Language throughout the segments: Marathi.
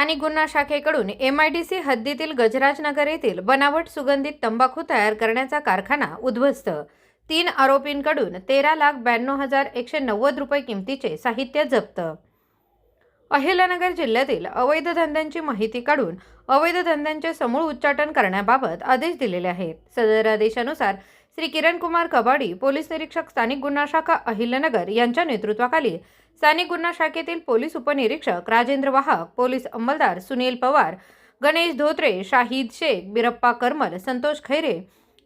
स्थानिक गुन्हा शाखेकडून MIDC हद्दीतील गजराजनगर येथील बनावट सुगंधित तंबाखू तयार करण्याचा कारखाना उद्ध्वस्त। 3 आरोपींकडून 13,92,190 रुपये किमतीचे साहित्य जप्त। अहिल्यानगर जिल्ह्यातील अवैध धंद्यांची माहिती काढून अवैध धंद्यांचे समूळ उच्चाटन करण्याबाबत आदेश दिलेले आहेत। सदर आदेशानुसार श्री किरण कुमार कबाडी, पोलीस निरीक्षक स्थानिक गुन्हा शाखा अहिल्यानगर यांच्या नेतृत्वाखाली स्थानिक गुन्हा शाखेतील पोलीस उपनिरीक्षक राजेंद्र वाहक, पोलीस अंमलदार सुनील पवार, गणेश धोत्रे, शाहिद शेख, बिरप्पा करमल, संतोष खैरे,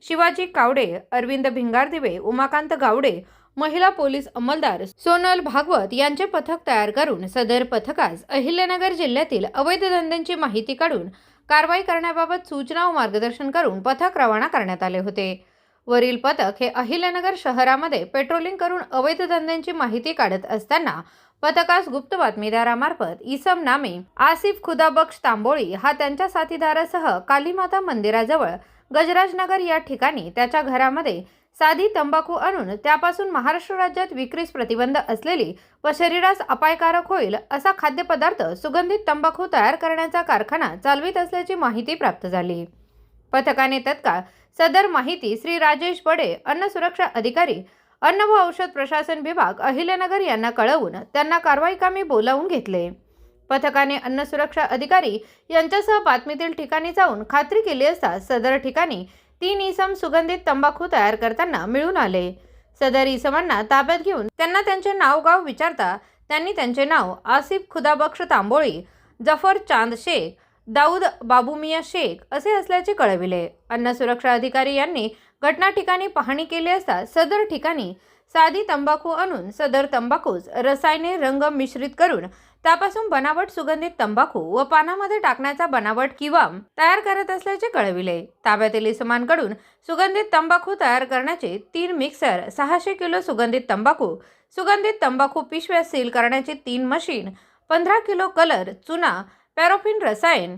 शिवाजी कावडे, अरविंद भिंगारदिवे, उमाकांत गावडे, महिला पोलीस अंमलदार सोनल भागवत यांचे पथक तयार करून सदर पथकास अहिल्यानगर जिल्ह्यातील अवैध धंद्यांची माहिती काढून कारवाई करण्याबाबत सूचना व मार्गदर्शन करून पथक रवाना करण्यात आले होते। वरील पथक हे अहिल्यानगर शहरामध्ये पेट्रोलिंग करून अवैध धंद्यांची माहिती काढत असताना पथकास गुप्त बातमीदारामार्फत इसम नामे आसिफ खुदाबख्श तांबोळी हा त्यांच्या साथीदारासह कालीमाता मंदिराजवळ गजराजनगर या ठिकाणी त्याच्या घरामध्ये साधी तंबाखू आणून त्यापासून महाराष्ट्र राज्यात विक्रीस प्रतिबंध असलेली व शरीरास अपायकारक होईल असा खाद्यपदार्थ सुगंधित तंबाखू तयार करण्याचा कारखाना चालवित असल्याची माहिती प्राप्त झाली। पथकाने तत्काळ सदर माहिती श्री राजेश बडे, अन्न सुरक्षा अधिकारी, अन्न व औषध प्रशासन विभाग अहिल्यानगर यांना कळवून त्यांना कारवाई कामी बोलावून घेतले। पथकाने अन्न सुरक्षा अधिकारी यांच्यासह बातमीतील ठिकाणी जाऊन खात्री केली असता सदर ठिकाणी 3 इसम सुगंधित तंबाखू तयार करताना मिळून आले। सदर इसमांना ताब्यात घेऊन त्यांना त्यांचे नाव गाव विचारता त्यांनी त्यांचे नाव आसिफ खुदाबख्श तांबोळी, जफर चांद शेख, दाऊद बाबूमिया शेख असे असल्याचे कळविले। अन्न सुरक्षा अधिकारी यांनी घटना ठिकाणी पाहणी केली असता सदर ठिकाणी साधी तंबाखू आणून सदर तंबाखूस रसायने रंग मिश्रित करून त्यापासून बनावट सुगंधित तंबाखू व पानामध्ये टाकण्याचा बनावट किवाम तयार करत असल्याचे कळविले। ताब्यातील इसमांकडून सुगंधित तंबाखू तयार करण्याचे 3 मिक्सर, 600 किलो सुगंधित तंबाखू पिशव्या सील करण्याचे 3 मशीन, 15 किलो कलर, चुना, पॅरोफिन रसायन,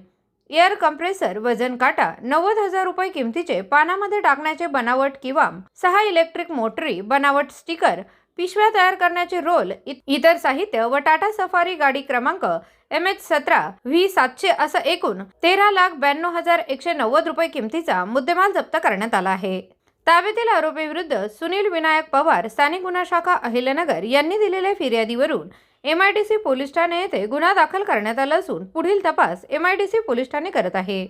एअर कंप्रेसर, वजन काटा, 90,000 रुपये किमतीचे पानामध्ये टाकण्याचे बनावट किवाम, 6 इलेक्ट्रिक मोटरी, बनावट स्टिकर, पिशव्या तयार करण्याचे रोल, इतर साहित्य व टाटा सफारी गाडी क्रमांक MH17 V700 असं एकूण 13,92,190 रुपये किमतीचा मुद्देमाल जप्त करण्यात आला आहे। ताब्यातील आरोपी विरुद्ध सुनील विनायक पवार, स्थानिक गुन्हा शाखा अहिल्यानगर यांनी दिलेल्या फिर्यादीवरून MIDC पोलीस ठाणे येथे गुन्हा दाखल करण्यात आला असून पुढील तपास MIDC पोलीस ठाणे करत आहे।